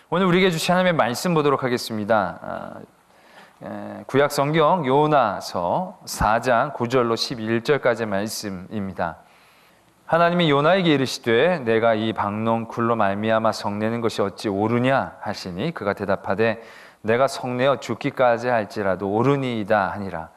오늘 우리에게 주신 하나님의 말씀 보도록 하겠습니다. 구약 성경 요나서 4장 9절로 11절까지의 말씀입니다. 하나님이 요나에게 이르시되 내가 이 박농 굴로 말미암아 성내는 것이 어찌 옳으냐 하시니 그가 대답하되 내가 성내어 죽기까지 할지라도 옳으니이다 하니라.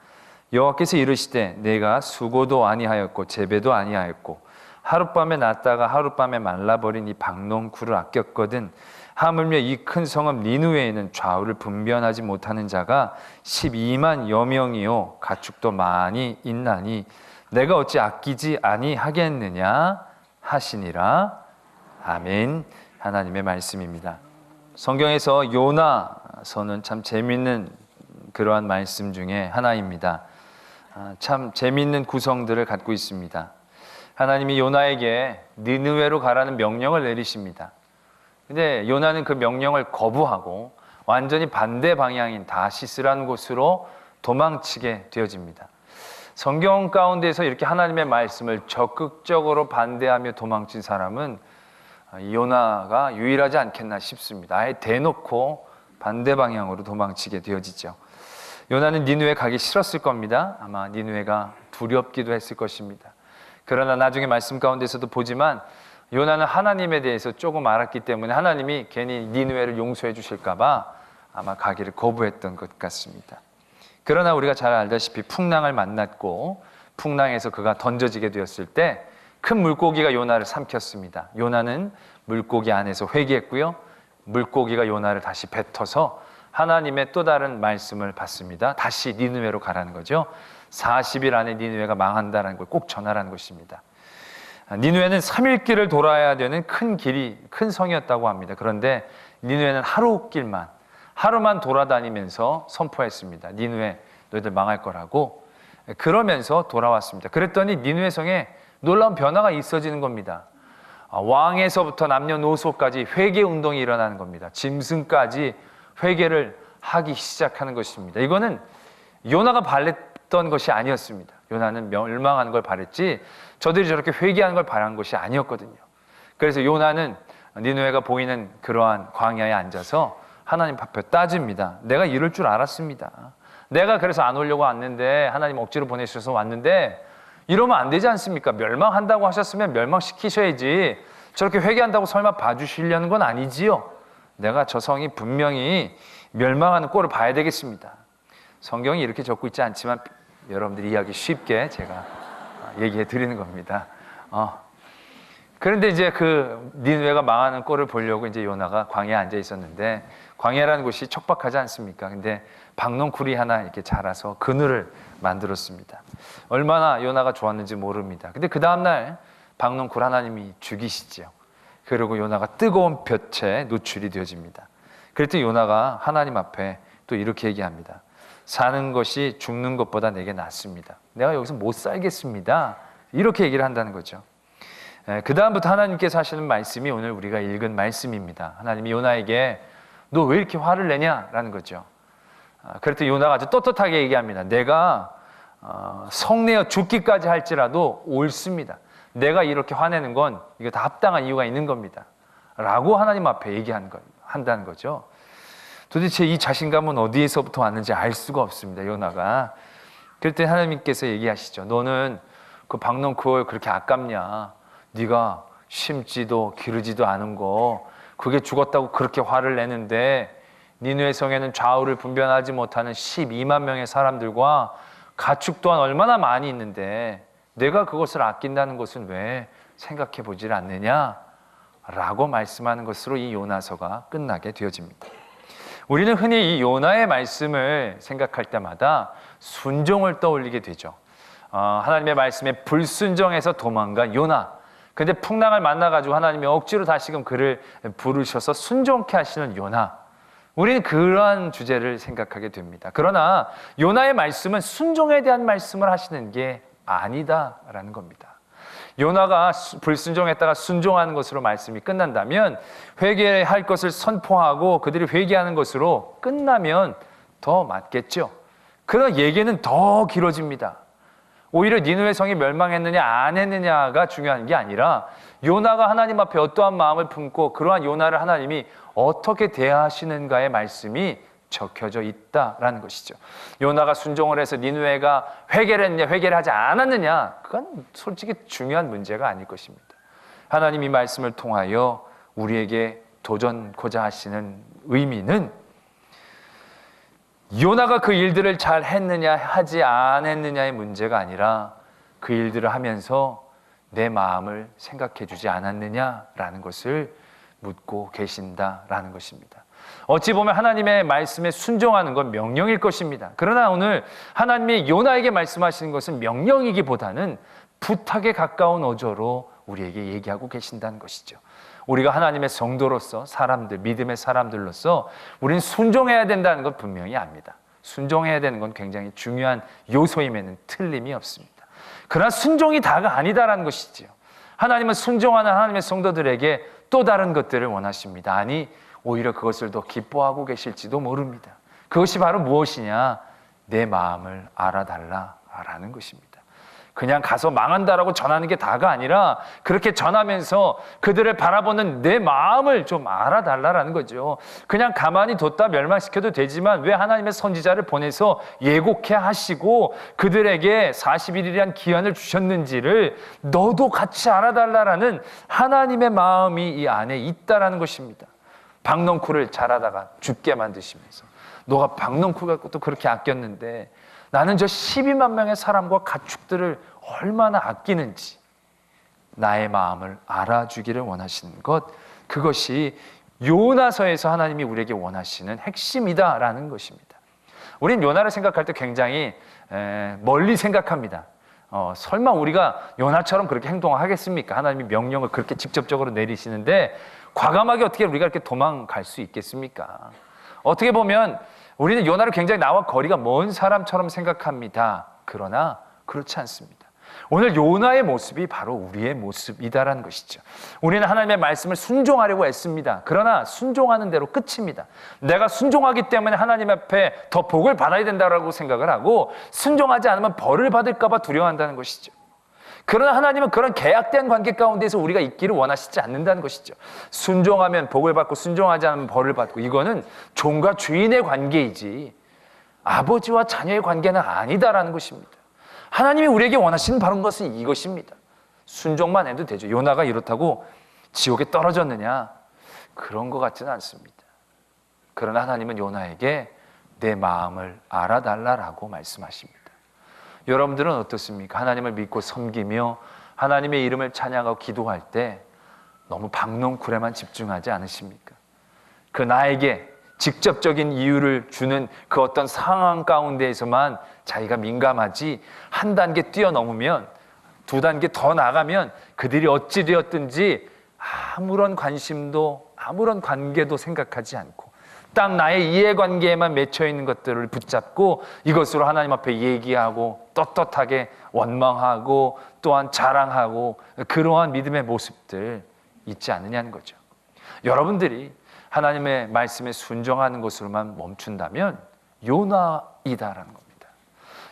여호와께서 이르시되 내가 수고도 아니하였고 재배도 아니하였고 하룻밤에 났다가 하룻밤에 말라버린 이 박농 굴을 아꼈거든. 하물며 이 큰 성읍 니느웨에는 좌우를 분변하지 못하는 자가 12만 여명이요 가축도 많이 있나니 내가 어찌 아끼지 아니하겠느냐 하시니라. 아멘. 하나님의 말씀입니다. 성경에서 요나서는 참 재미있는 그러한 말씀 중에 하나입니다. 참 재미있는 구성들을 갖고 있습니다. 하나님이 요나에게 니느웨로 가라는 명령을 내리십니다. 근데 요나는 그 명령을 거부하고 완전히 반대 방향인 다시스라는 곳으로 도망치게 되어집니다. 성경 가운데서 이렇게 하나님의 말씀을 적극적으로 반대하며 도망친 사람은 요나가 유일하지 않겠나 싶습니다. 아예 대놓고 반대 방향으로 도망치게 되어지죠. 요나는 니느웨 가기 싫었을 겁니다. 아마 니느웨가 두렵기도 했을 것입니다. 그러나 나중에 말씀 가운데서도 보지만 요나는 하나님에 대해서 조금 알았기 때문에 하나님이 괜히 니느웨를 용서해 주실까 봐 아마 가기를 거부했던 것 같습니다. 그러나 우리가 잘 알다시피 풍랑을 만났고 풍랑에서 그가 던져지게 되었을 때 큰 물고기가 요나를 삼켰습니다. 요나는 물고기 안에서 회개했고요. 물고기가 요나를 다시 뱉어서 하나님의 또 다른 말씀을 받습니다. 다시 니느웨로 가라는 거죠. 40일 안에 니느웨가 망한다는 걸 꼭 전하라는 것입니다. 니느웨는 3일 길을 돌아야 되는 큰 성이었다고 합니다. 그런데 니느웨는 하루만 돌아다니면서 선포했습니다. 니느웨 너희들 망할 거라고. 그러면서 돌아왔습니다. 그랬더니 니느웨 성에 놀라운 변화가 있어지는 겁니다. 왕에서부터 남녀노소까지 회개 운동이 일어나는 겁니다. 짐승까지 회개를 하기 시작하는 것입니다. 이거는 요나가 바랬던 것이 아니었습니다. 요나는 멸망하는 걸 바랬지 저들이 저렇게 회개하는 걸 바란 것이 아니었거든요. 그래서 요나는 니느웨가 보이는 그러한 광야에 앉아서 하나님 앞에 따집니다. 내가 이럴 줄 알았습니다. 내가 그래서 안 오려고 왔는데 하나님 억지로 보내주셔서 왔는데 이러면 안 되지 않습니까? 멸망한다고 하셨으면 멸망시키셔야지 저렇게 회개한다고 설마 봐주시려는 건 아니지요? 내가 저 성이 분명히 멸망하는 꼴을 봐야 되겠습니다. 성경이 이렇게 적고 있지 않지만 여러분들이 이해하기 쉽게 제가 얘기해 드리는 겁니다. 그런데 이제 그 니느웨가 망하는 꼴을 보려고 이제 요나가 광야에 앉아 있었는데 광야라는 곳이 척박하지 않습니까? 근데 박농굴이 하나 이렇게 자라서 그늘을 만들었습니다. 얼마나 요나가 좋았는지 모릅니다. 근데 그 다음날 박농굴 하나님이 죽이시죠. 그리고 요나가 뜨거운 볕에 노출이 되어집니다. 그랬더니 요나가 하나님 앞에 또 이렇게 얘기합니다. 사는 것이 죽는 것보다 내게 낫습니다. 내가 여기서 못 살겠습니다. 이렇게 얘기를 한다는 거죠. 그 다음부터 하나님께서 하시는 말씀이 오늘 우리가 읽은 말씀입니다. 하나님이 요나에게 너 왜 이렇게 화를 내냐라는 거죠. 그랬더니 요나가 아주 떳떳하게 얘기합니다. 내가 성내어 죽기까지 할지라도 옳습니다. 내가 이렇게 화내는 건 이거 다 합당한 이유가 있는 겁니다. 라고 하나님 앞에 한다는 거죠. 도대체 이 자신감은 어디에서부터 왔는지 알 수가 없습니다. 요나가. 그랬더니 하나님께서 얘기하시죠. 너는 그 박농굴 그렇게 아깝냐. 네가 심지도 기르지도 않은 거 그게 죽었다고 그렇게 화를 내는데 니느웨 성에는 좌우를 분변하지 못하는 12만 명의 사람들과 가축 또한 얼마나 많이 있는데 내가 그것을 아낀다는 것은 왜 생각해 보질 않느냐? 라고 말씀하는 것으로 이 요나서가 끝나게 되어집니다. 우리는 흔히 이 요나의 말씀을 생각할 때마다 순종을 떠올리게 되죠. 하나님의 말씀에 불순종해서 도망간 요나. 근데 풍랑을 만나가지고 하나님이 억지로 다시금 그를 부르셔서 순종케 하시는 요나. 우리는 그러한 주제를 생각하게 됩니다. 그러나 요나의 말씀은 순종에 대한 말씀을 하시는 게 아니다라는 겁니다. 요나가 불순종했다가 순종하는 것으로 말씀이 끝난다면 회개할 것을 선포하고 그들이 회개하는 것으로 끝나면 더 맞겠죠. 그러나 얘기는 더 길어집니다. 오히려 니느웨 성이 멸망했느냐 안 했느냐가 중요한 게 아니라 요나가 하나님 앞에 어떠한 마음을 품고 그러한 요나를 하나님이 어떻게 대하시는가의 말씀이 적혀져 있다라는 것이죠. 요나가 순종을 해서 니느웨가 회개를 했느냐 회개를 하지 않았느냐, 그건 솔직히 중요한 문제가 아닐 것입니다. 하나님이 말씀을 통하여 우리에게 도전코자 하시는 의미는 요나가 그 일들을 잘 했느냐 하지 않았느냐의 문제가 아니라 그 일들을 하면서 내 마음을 생각해 주지 않았느냐라는 것을 묻고 계신다라는 것입니다. 어찌 보면 하나님의 말씀에 순종하는 건 명령일 것입니다. 그러나 오늘 하나님이 요나에게 말씀하시는 것은 명령이기보다는 부탁에 가까운 어조로 우리에게 얘기하고 계신다는 것이죠. 우리가 하나님의 성도로서 사람들, 믿음의 사람들로서 우리는 순종해야 된다는 건 분명히 압니다. 순종해야 되는 건 굉장히 중요한 요소임에는 틀림이 없습니다. 그러나 순종이 다가 아니다라는 것이지요. 하나님은 순종하는 하나님의 성도들에게 또 다른 것들을 원하십니다. 아니, 오히려 그것을 더 기뻐하고 계실지도 모릅니다. 그것이 바로 무엇이냐? 내 마음을 알아달라라는 것입니다. 그냥 가서 망한다라고 전하는 게 다가 아니라 그렇게 전하면서 그들을 바라보는 내 마음을 좀 알아달라라는 거죠. 그냥 가만히 뒀다 멸망시켜도 되지만 왜 하나님의 선지자를 보내서 예고케 하시고 그들에게 40일이란 기한을 주셨는지를 너도 같이 알아달라라는 하나님의 마음이 이 안에 있다라는 것입니다. 박넝쿨을 자라다가 죽게 만드시면서 너가 박넝쿨 갖고 또 그렇게 아꼈는데 나는 저 12만 명의 사람과 가축들을 얼마나 아끼는지 나의 마음을 알아주기를 원하시는 것, 그것이 요나서에서 하나님이 우리에게 원하시는 핵심이다라는 것입니다. 우린 요나를 생각할 때 굉장히 멀리 생각합니다. 설마 우리가 요나처럼 그렇게 행동하겠습니까? 하나님이 명령을 그렇게 직접적으로 내리시는데 과감하게 어떻게 우리가 이렇게 도망갈 수 있겠습니까? 어떻게 보면 우리는 요나를 굉장히 나와 거리가 먼 사람처럼 생각합니다. 그러나 그렇지 않습니다. 오늘 요나의 모습이 바로 우리의 모습이다라는 것이죠. 우리는 하나님의 말씀을 순종하려고 애씁니다. 그러나 순종하는 대로 끝입니다. 내가 순종하기 때문에 하나님 앞에 더 복을 받아야 된다고 생각을 하고 순종하지 않으면 벌을 받을까 봐 두려워한다는 것이죠. 그러나 하나님은 그런 계약된 관계 가운데서 우리가 있기를 원하시지 않는다는 것이죠. 순종하면 복을 받고 순종하지 않으면 벌을 받고, 이거는 종과 주인의 관계이지 아버지와 자녀의 관계는 아니다라는 것입니다. 하나님이 우리에게 원하시는 바로 것은 이것입니다. 순종만 해도 되죠. 요나가 이렇다고 지옥에 떨어졌느냐? 그런 것 같지는 않습니다. 그러나 하나님은 요나에게 내 마음을 알아달라라고 말씀하십니다. 여러분들은 어떻습니까? 하나님을 믿고 섬기며 하나님의 이름을 찬양하고 기도할 때 너무 박넝쿨에만 집중하지 않으십니까? 그 나에게 직접적인 이유를 주는 그 어떤 상황 가운데에서만 자기가 민감하지, 한 단계 뛰어넘으면, 두 단계 더 나가면 그들이 어찌 되었든지 아무런 관심도 아무런 관계도 생각하지 않고 딱 나의 이해관계에만 맺혀있는 것들을 붙잡고 이것으로 하나님 앞에 얘기하고 떳떳하게 원망하고 또한 자랑하고, 그러한 믿음의 모습들 있지 않느냐는 거죠. 여러분들이 하나님의 말씀에 순종하는 것으로만 멈춘다면 요나이다라는 겁니다.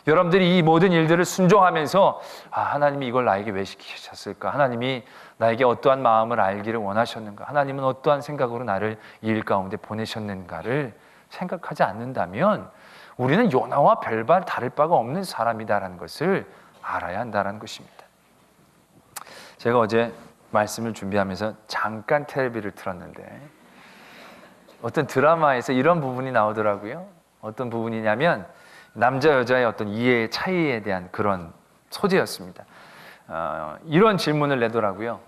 여러분들이 이 모든 일들을 순종하면서 하나님이 이걸 나에게 왜 시키셨을까? 하나님이 나에게 어떠한 마음을 알기를 원하셨는가? 하나님은 어떠한 생각으로 나를 이 일 가운데 보내셨는가를 생각하지 않는다면 우리는 요나와 별반 다를 바가 없는 사람이다라는 것을 알아야 한다는 것입니다. 제가 어제 말씀을 준비하면서 잠깐 텔레비를 틀었는데 어떤 드라마에서 이런 부분이 나오더라고요. 어떤 부분이냐면 남자 여자의 어떤 이해의 차이에 대한 그런 소재였습니다. 이런 질문을 내더라고요.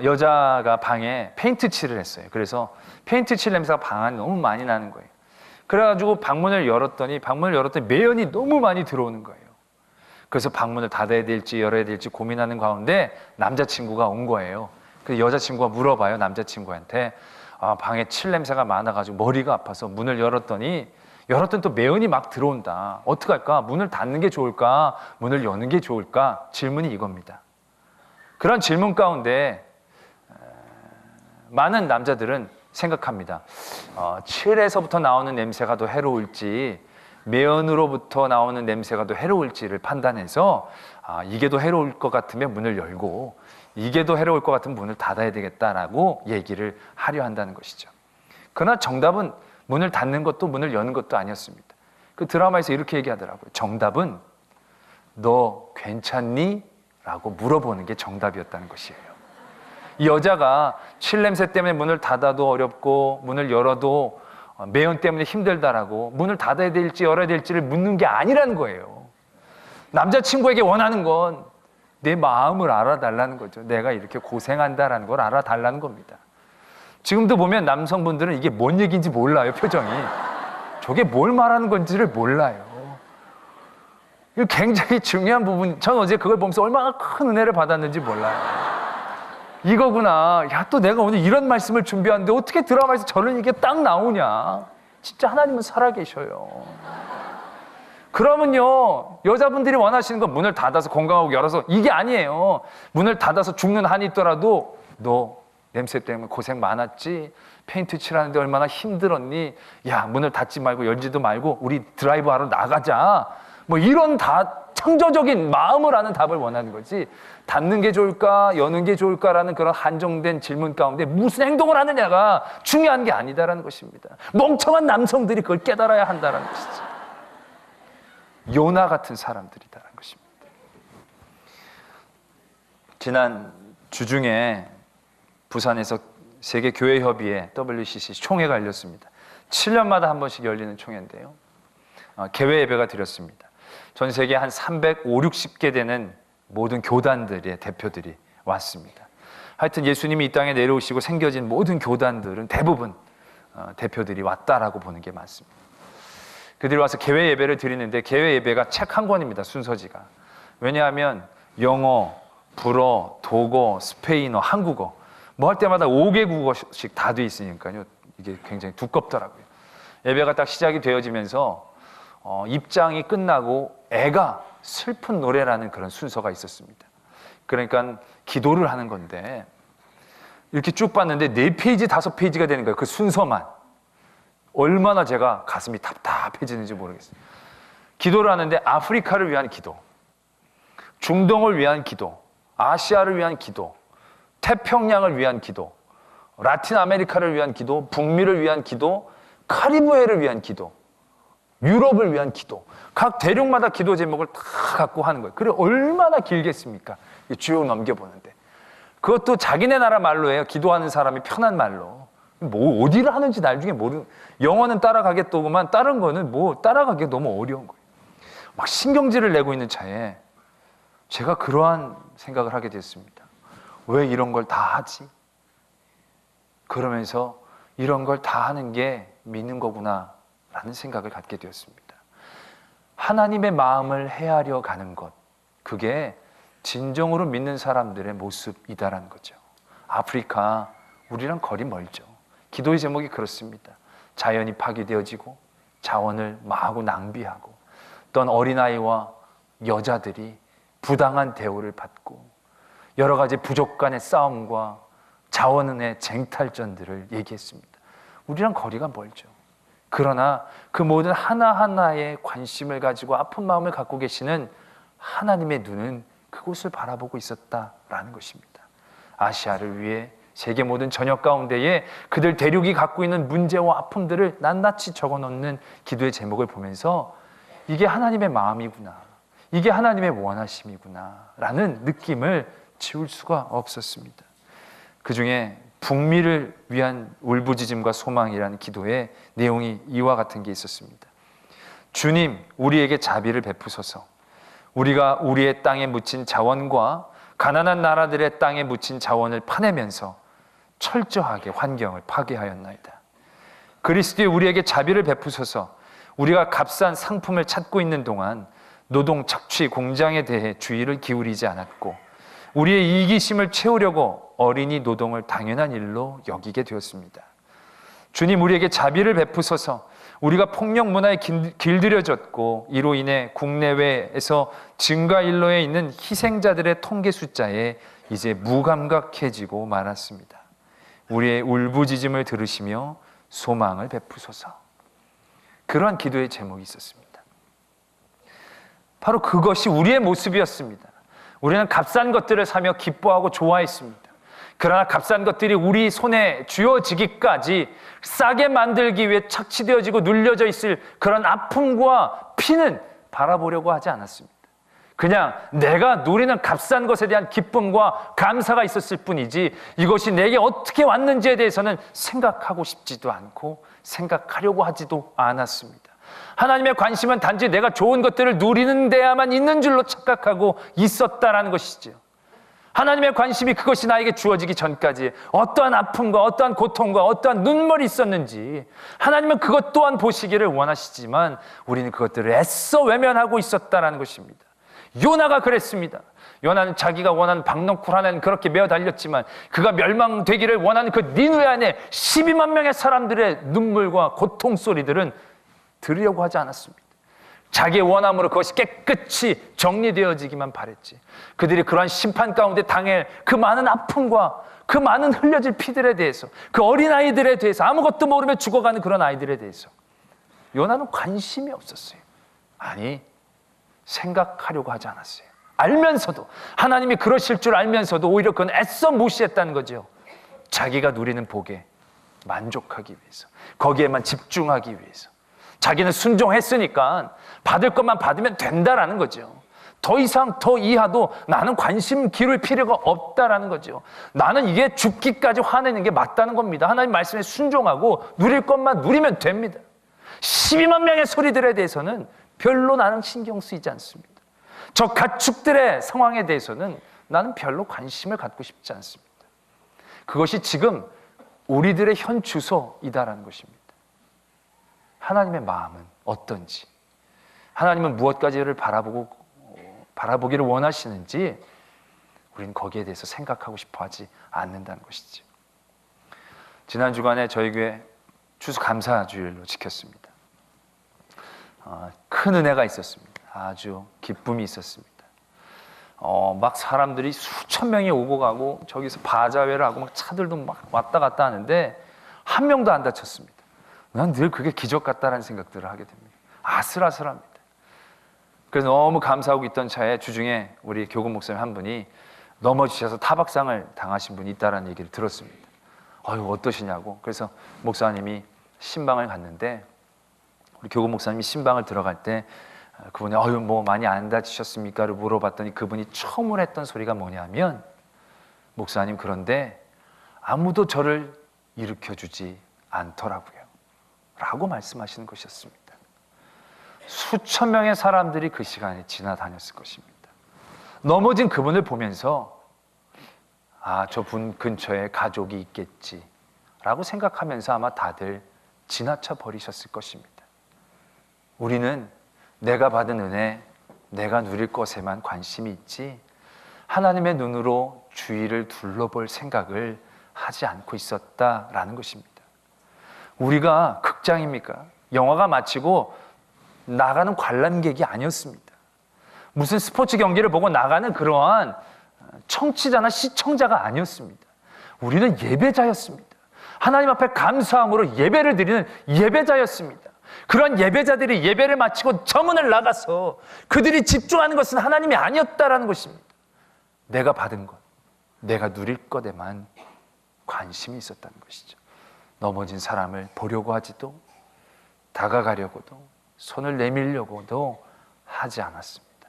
여자가 방에 페인트 칠을 했어요. 그래서 페인트 칠 냄새가 방 안에 너무 많이 나는 거예요. 그래가지고 방문을 열었더니 매연이 너무 많이 들어오는 거예요. 그래서 방문을 닫아야 될지 열어야 될지 고민하는 가운데 남자친구가 온 거예요. 그래서 여자친구가 물어봐요. 남자친구한테 방에 칠 냄새가 많아가지고 머리가 아파서 문을 열었더니 또 매연이 막 들어온다. 어떡할까? 문을 닫는 게 좋을까? 문을 여는 게 좋을까? 질문이 이겁니다. 그런 질문 가운데 많은 남자들은 생각합니다. 칠에서부터 나오는 냄새가 더 해로울지 매연으로부터 나오는 냄새가 더 해로울지를 판단해서 이게 더 해로울 것 같으면 문을 열고 이게 더 해로울 것 같으면 문을 닫아야 되겠다라고 얘기를 하려 한다는 것이죠. 그러나 정답은 문을 닫는 것도 문을 여는 것도 아니었습니다. 그 드라마에서 이렇게 얘기하더라고요. 정답은 너 괜찮니? 라고 물어보는 게 정답이었다는 것이에요. 이 여자가 칠 냄새 때문에 문을 닫아도 어렵고 문을 열어도 매연 때문에 힘들다라고 문을 닫아야 될지 열어야 될지를 묻는 게 아니라는 거예요. 남자친구에게 원하는 건 내 마음을 알아달라는 거죠. 내가 이렇게 고생한다라는 걸 알아달라는 겁니다. 지금도 보면 남성분들은 이게 뭔 얘기인지 몰라요. 표정이. 저게 뭘 말하는 건지를 몰라요. 이거 굉장히 중요한 부분. 전 어제 그걸 보면서 얼마나 큰 은혜를 받았는지 몰라요. 이거구나. 야, 또 내가 오늘 이런 말씀을 준비하는데 어떻게 드라마에서 저런 얘기가 딱 나오냐. 진짜 하나님은 살아계셔요. 그러면요, 여자분들이 원하시는 건 문을 닫아서 건강하고 열어서 이게 아니에요. 문을 닫아서 죽는 한이 있더라도 너 냄새 때문에 고생 많았지? 페인트 칠하는데 얼마나 힘들었니? 야, 문을 닫지 말고 열지도 말고 우리 드라이브 하러 나가자. 뭐 이런 다 창조적인 마음을 아는 답을 원하는 거지, 닫는 게 좋을까 여는 게 좋을까라는 그런 한정된 질문 가운데 무슨 행동을 하느냐가 중요한 게 아니다라는 것입니다. 멍청한 남성들이 그걸 깨달아야 한다는 것이죠. 요나 같은 사람들이다라는 것입니다. 지난 주중에 부산에서 세계교회협의회 WCC 총회가 열렸습니다. 7년마다 한 번씩 열리는 총회인데요. 개회 예배가 드렸습니다. 전 세계 한 350-60개 되는 모든 교단들의 대표들이 왔습니다. 하여튼 예수님이 이 땅에 내려오시고 생겨진 모든 교단들은 대부분 대표들이 왔다라고 보는 게 맞습니다. 그들이 와서 개회 예배를 드리는데 개회 예배가 책 한 권입니다. 순서지가. 왜냐하면 영어, 불어, 독어, 스페인어, 한국어 뭐 할 때마다 5개 국어씩 다 돼 있으니까요. 이게 굉장히 두껍더라고요. 예배가 딱 시작이 되어지면서 입장이 끝나고 애가 슬픈 노래라는 그런 순서가 있었습니다. 그러니까 기도를 하는 건데 이렇게 쭉 봤는데 4페이지, 5페이지가 되는 거예요. 그 순서만. 얼마나 제가 가슴이 답답해지는지 모르겠어요. 기도를 하는데 아프리카를 위한 기도, 중동을 위한 기도, 아시아를 위한 기도, 태평양을 위한 기도, 라틴 아메리카를 위한 기도, 북미를 위한 기도, 카리브해를 위한 기도, 유럽을 위한 기도, 각 대륙마다 기도 제목을 다 갖고 하는 거예요. 그래 얼마나 길겠습니까? 쭉 넘겨보는데 그것도 자기네 나라 말로 해요. 기도하는 사람이 편한 말로. 뭐 어디를 하는지 나중에 모르는. 영어는 따라가겠더구만 다른 거는 뭐 따라가기 너무 어려운 거예요. 막 신경질을 내고 있는 차에 제가 그러한 생각을 하게 됐습니다. 왜 이런 걸 다 하지? 그러면서 이런 걸 다 하는 게 믿는 거구나 라는 생각을 갖게 되었습니다. 하나님의 마음을 헤아려 가는 것, 그게 진정으로 믿는 사람들의 모습이다라는 거죠. 아프리카, 우리랑 거리 멀죠. 기도의 제목이 그렇습니다. 자연이 파괴되어지고 자원을 마구 낭비하고 어떤 어린아이와 여자들이 부당한 대우를 받고 여러 가지 부족 간의 싸움과 자원의 쟁탈전들을 얘기했습니다. 우리랑 거리가 멀죠. 그러나 그 모든 하나하나에 관심을 가지고 아픈 마음을 갖고 계시는 하나님의 눈은 그곳을 바라보고 있었다라는 것입니다. 아시아를 위해 세계 모든 전역 가운데에 그들 대륙이 갖고 있는 문제와 아픔들을 낱낱이 적어놓는 기도의 제목을 보면서 이게 하나님의 마음이구나, 이게 하나님의 원하심이구나 라는 느낌을 지울 수가 없었습니다. 그 중에 북미를 위한 울부짖음과 소망이라는 기도의 내용이 이와 같은 게 있었습니다. 주님, 우리에게 자비를 베푸소서. 우리가 우리의 땅에 묻힌 자원과 가난한 나라들의 땅에 묻힌 자원을 파내면서 철저하게 환경을 파괴하였나이다. 그리스도의 우리에게 자비를 베푸소서. 우리가 값싼 상품을 찾고 있는 동안 노동 착취 공장에 대해 주의를 기울이지 않았고 우리의 이기심을 채우려고 어린이 노동을 당연한 일로 여기게 되었습니다. 주님, 우리에게 자비를 베푸소서. 우리가 폭력 문화에 길들여졌고 이로 인해 국내외에서 증가일로에 있는 희생자들의 통계 숫자에 이제 무감각해지고 말았습니다. 우리의 울부짖음을 들으시며 소망을 베푸소서. 그러한 기도의 제목이 있었습니다. 바로 그것이 우리의 모습이었습니다. 우리는 값싼 것들을 사며 기뻐하고 좋아했습니다. 그러나 값싼 것들이 우리 손에 쥐어지기까지 싸게 만들기 위해 착취되어지고 눌려져 있을 그런 아픔과 피는 바라보려고 하지 않았습니다. 그냥 내가 누리는 값싼 것에 대한 기쁨과 감사가 있었을 뿐이지 이것이 내게 어떻게 왔는지에 대해서는 생각하고 싶지도 않고 생각하려고 하지도 않았습니다. 하나님의 관심은 단지 내가 좋은 것들을 누리는 데야만 있는 줄로 착각하고 있었다라는 것이지요. 하나님의 관심이 그것이 나에게 주어지기 전까지 어떠한 아픔과 어떠한 고통과 어떠한 눈물이 있었는지 하나님은 그것 또한 보시기를 원하시지만 우리는 그것들을 애써 외면하고 있었다라는 것입니다. 요나가 그랬습니다. 요나는 자기가 원하는 박넝쿨 하나는 그렇게 메어 달렸지만 그가 멸망되기를 원하는 그 니느웨 안에 12만 명의 사람들의 눈물과 고통 소리들은 들으려고 하지 않았습니다. 자기의 원함으로 그것이 깨끗이 정리되어지기만 바랬지. 그들이 그러한 심판 가운데 당할 그 많은 아픔과 그 많은 흘려질 피들에 대해서, 그 어린아이들에 대해서, 아무것도 모르며 죽어가는 그런 아이들에 대해서 요나는 관심이 없었어요. 아니, 생각하려고 하지 않았어요. 알면서도, 하나님이 그러실 줄 알면서도 오히려 그건 애써 무시했다는 거죠. 자기가 누리는 복에 만족하기 위해서, 거기에만 집중하기 위해서. 자기는 순종했으니까 받을 것만 받으면 된다라는 거죠. 더 이상 더 이하도 나는 관심 기울일 필요가 없다라는 거죠. 나는 이게 죽기까지 화내는 게 맞다는 겁니다. 하나님 말씀에 순종하고 누릴 것만 누리면 됩니다. 12만 명의 소리들에 대해서는 별로 나는 신경 쓰이지 않습니다. 저 가축들의 상황에 대해서는 나는 별로 관심을 갖고 싶지 않습니다. 그것이 지금 우리들의 현 주소이다라는 것입니다. 하나님의 마음은 어떤지, 하나님은 무엇까지를 바라보기를 원하시는지 우리는 거기에 대해서 생각하고 싶어 하지 않는다는 것이죠. 지난 주간에 저희 교회 추수감사주일로 지켰습니다. 큰 은혜가 있었습니다. 아주 기쁨이 있었습니다. 막 사람들이 수천 명이 오고 가고 저기서 바자회를 하고 막 차들도 막 왔다 갔다 하는데 한 명도 안 다쳤습니다. 난 늘 그게 기적 같다라는 생각들을 하게 됩니다. 아슬아슬합니다. 그래서 너무 감사하고 있던 차에 주중에 우리 교금 목사님 한 분이 넘어지셔서 타박상을 당하신 분이 있다는 얘기를 들었습니다. 어떠시냐고. 그래서 목사님이 신방을 갔는데 우리 교금 목사님이 신방을 들어갈 때 그분이 뭐 많이 안 다치셨습니까?를 물어봤더니 그분이 처음으로 했던 소리가 뭐냐면, 목사님 그런데 아무도 저를 일으켜주지 않더라고요 라고 말씀하시는 것이었습니다. 수천 명의 사람들이 그 시간에 지나다녔을 것입니다. 넘어진 그분을 보면서 저분 근처에 가족이 있겠지 라고 생각하면서 아마 다들 지나쳐 버리셨을 것입니다. 우리는 내가 받은 은혜, 내가 누릴 것에만 관심이 있지 하나님의 눈으로 주위를 둘러볼 생각을 하지 않고 있었다라는 것입니다. 우리가 극장입니까? 영화가 마치고 나가는 관람객이 아니었습니다. 무슨 스포츠 경기를 보고 나가는 그러한 청취자나 시청자가 아니었습니다. 우리는 예배자였습니다. 하나님 앞에 감사함으로 예배를 드리는 예배자였습니다. 그런 예배자들이 예배를 마치고 저 문을 나가서 그들이 집중하는 것은 하나님이 아니었다라는 것입니다. 내가 받은 것, 내가 누릴 것에만 관심이 있었다는 것이죠. 넘어진 사람을 보려고 하지도, 다가가려고도, 손을 내밀려고도 하지 않았습니다.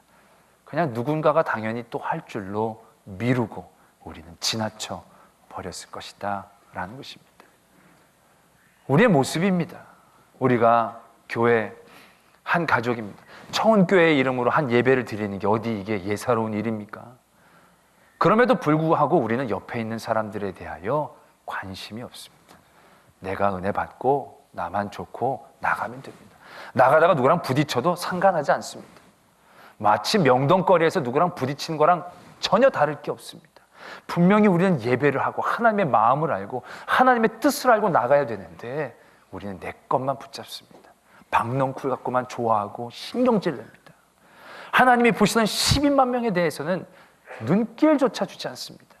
그냥 누군가가 당연히 또 할 줄로 미루고 우리는 지나쳐 버렸을 것이다 라는 것입니다. 우리의 모습입니다. 우리가 교회 한 가족입니다. 청운교회의 이름으로 한 예배를 드리는 게 어디 이게 예사로운 일입니까? 그럼에도 불구하고 우리는 옆에 있는 사람들에 대하여 관심이 없습니다. 내가 은혜 받고 나만 좋고 나가면 됩니다. 나가다가 누구랑 부딪혀도 상관하지 않습니다. 마치 명동거리에서 누구랑 부딪히는 거랑 전혀 다를 게 없습니다. 분명히 우리는 예배를 하고 하나님의 마음을 알고 하나님의 뜻을 알고 나가야 되는데 우리는 내 것만 붙잡습니다. 박넝쿨 갖고만 좋아하고 신경질 냅니다. 하나님이 보시는 12만 명에 대해서는 눈길조차 주지 않습니다.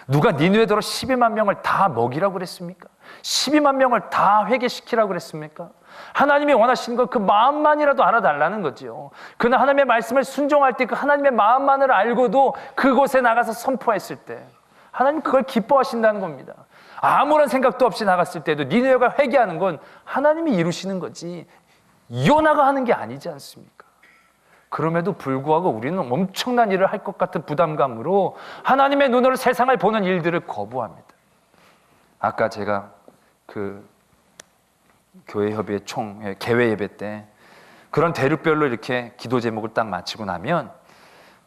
누가 니느웨더러 12만 명을 다 먹이라고 그랬습니까? 12만 명을 다 회개시키라고 그랬습니까? 하나님이 원하시는 것 그 마음만이라도 알아달라는 거죠. 그는 하나님의 말씀을 순종할 때 그 하나님의 마음만을 알고도 그곳에 나가서 선포했을 때 하나님 그걸 기뻐하신다는 겁니다. 아무런 생각도 없이 나갔을 때도 니느웨가 회개하는 건 하나님이 이루시는 거지 요나가 하는 게 아니지 않습니까? 그럼에도 불구하고 우리는 엄청난 일을 할 것 같은 부담감으로 하나님의 눈으로 세상을 보는 일들을 거부합니다. 아까 제가 그 교회협의회 개회 예배 때 그런 대륙별로 이렇게 기도 제목을 딱 마치고 나면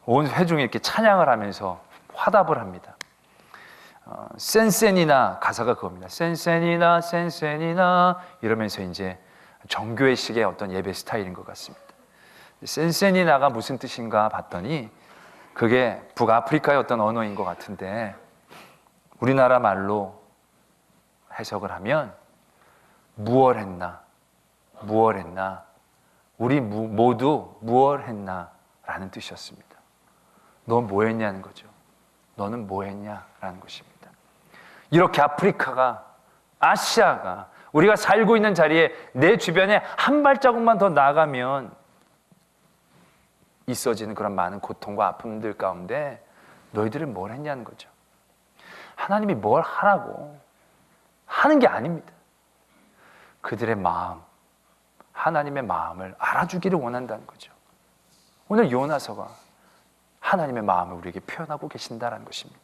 온 회중이 이렇게 찬양을 하면서 화답을 합니다. 센센이나 가사가 그겁니다. 센센이나 센센이나 이러면서 이제 정교회식의 어떤 예배 스타일인 것 같습니다. 센센이나가 무슨 뜻인가 봤더니 그게 북아프리카의 어떤 언어인 것 같은데 우리나라 말로 해석을 하면 무얼 했나 우리 모두 무얼 했나 라는 뜻이었습니다. 넌 뭐 했냐는 거죠. 너는 뭐 했냐라는 것입니다. 이렇게 아프리카가 아시아가 우리가 살고 있는 자리에 내 주변에 한 발자국만 더 나가면 있어지는 그런 많은 고통과 아픔들 가운데 너희들은 뭘 했냐는 거죠. 하나님이 뭘 하라고 하는 게 아닙니다. 그들의 마음, 하나님의 마음을 알아주기를 원한다는 거죠. 오늘 요나서가 하나님의 마음을 우리에게 표현하고 계신다는 것입니다.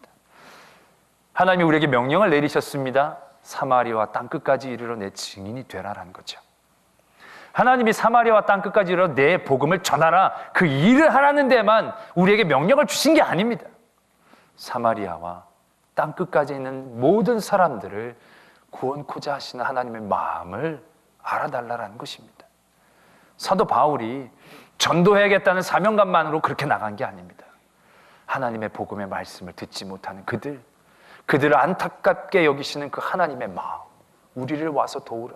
하나님이 우리에게 명령을 내리셨습니다. 사마리아와 땅끝까지 이르러 내 증인이 되라라는 거죠. 하나님이 사마리아와 땅끝까지 이르러 내 복음을 전하라 그 일을 하라는 데만 우리에게 명령을 주신 게 아닙니다. 사마리아와 땅끝까지 있는 모든 사람들을 구원코자 하시는 하나님의 마음을 알아달라는 것입니다. 사도 바울이 전도해야겠다는 사명감만으로 그렇게 나간 게 아닙니다. 하나님의 복음의 말씀을 듣지 못하는 그들을 안타깝게 여기시는 그 하나님의 마음, 우리를 와서 도우라.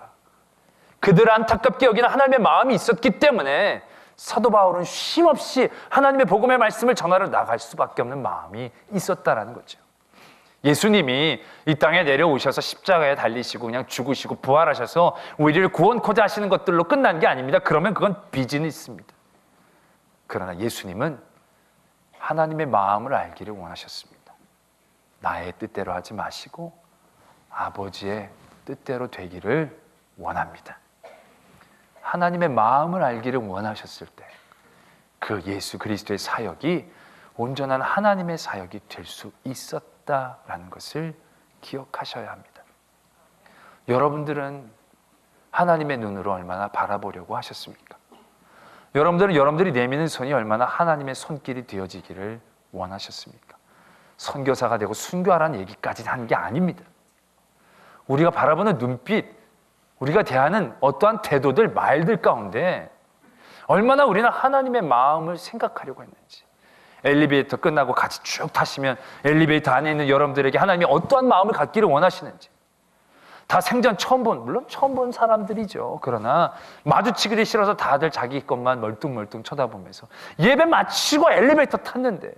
그들을 안타깝게 여기는 하나님의 마음이 있었기 때문에 사도 바울은 쉼없이 하나님의 복음의 말씀을 전하러 나갈 수밖에 없는 마음이 있었다라는 거죠. 예수님이 이 땅에 내려오셔서 십자가에 달리시고 그냥 죽으시고 부활하셔서 우리를 구원코자 하시는 것들로 끝난 게 아닙니다. 그러면 그건 비즈니스입니다. 그러나 예수님은 하나님의 마음을 알기를 원하셨습니다. 나의 뜻대로 하지 마시고 아버지의 뜻대로 되기를 원합니다. 하나님의 마음을 알기를 원하셨을 때 그 예수 그리스도의 사역이 온전한 하나님의 사역이 될 수 있었다라는 것을 기억하셔야 합니다. 여러분들은 하나님의 눈으로 얼마나 바라보려고 하셨습니까? 여러분들은 여러분들이 내미는 손이 얼마나 하나님의 손길이 되어지기를 원하셨습니까? 선교사가 되고 순교하라는 얘기까지 한 게 아닙니다. 우리가 바라보는 눈빛, 우리가 대하는 어떠한 태도들, 말들 가운데 얼마나 우리는 하나님의 마음을 생각하려고 했는지, 엘리베이터 끝나고 같이 쭉 타시면 엘리베이터 안에 있는 여러분들에게 하나님이 어떠한 마음을 갖기를 원하시는지, 다 생전 물론 처음 본 사람들이죠. 그러나 마주치기도 싫어서 다들 자기 것만 멀뚱멀뚱 쳐다보면서 예배 마치고 엘리베이터 탔는데,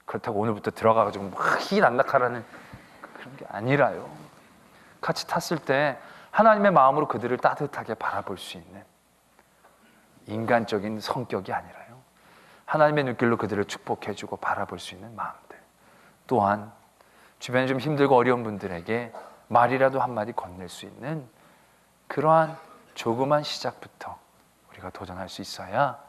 그렇다고 오늘부터 들어가가지고 막 희난낙하라는 그런 게 아니라요. 같이 탔을 때 하나님의 마음으로 그들을 따뜻하게 바라볼 수 있는 인간적인 성격이 아니라요, 하나님의 눈길로 그들을 축복해주고 바라볼 수 있는 마음들, 또한 주변에 좀 힘들고 어려운 분들에게 말이라도 한마디 건넬 수 있는 그러한 조그만 시작부터 우리가 도전할 수 있어야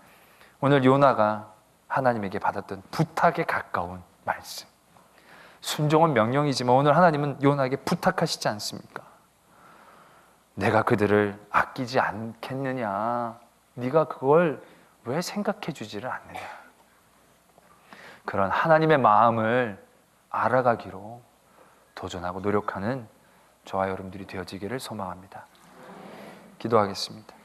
오늘 요나가 하나님에게 받았던 부탁에 가까운 말씀, 순종은 명령이지만 오늘 하나님은 요나에게 부탁하시지 않습니까? 내가 그들을 아끼지 않겠느냐, 네가 그걸 왜 생각해 주지를 않느냐. 그런 하나님의 마음을 알아가기로 도전하고 노력하는 저와 여러분들이 되어지기를 소망합니다. 기도하겠습니다.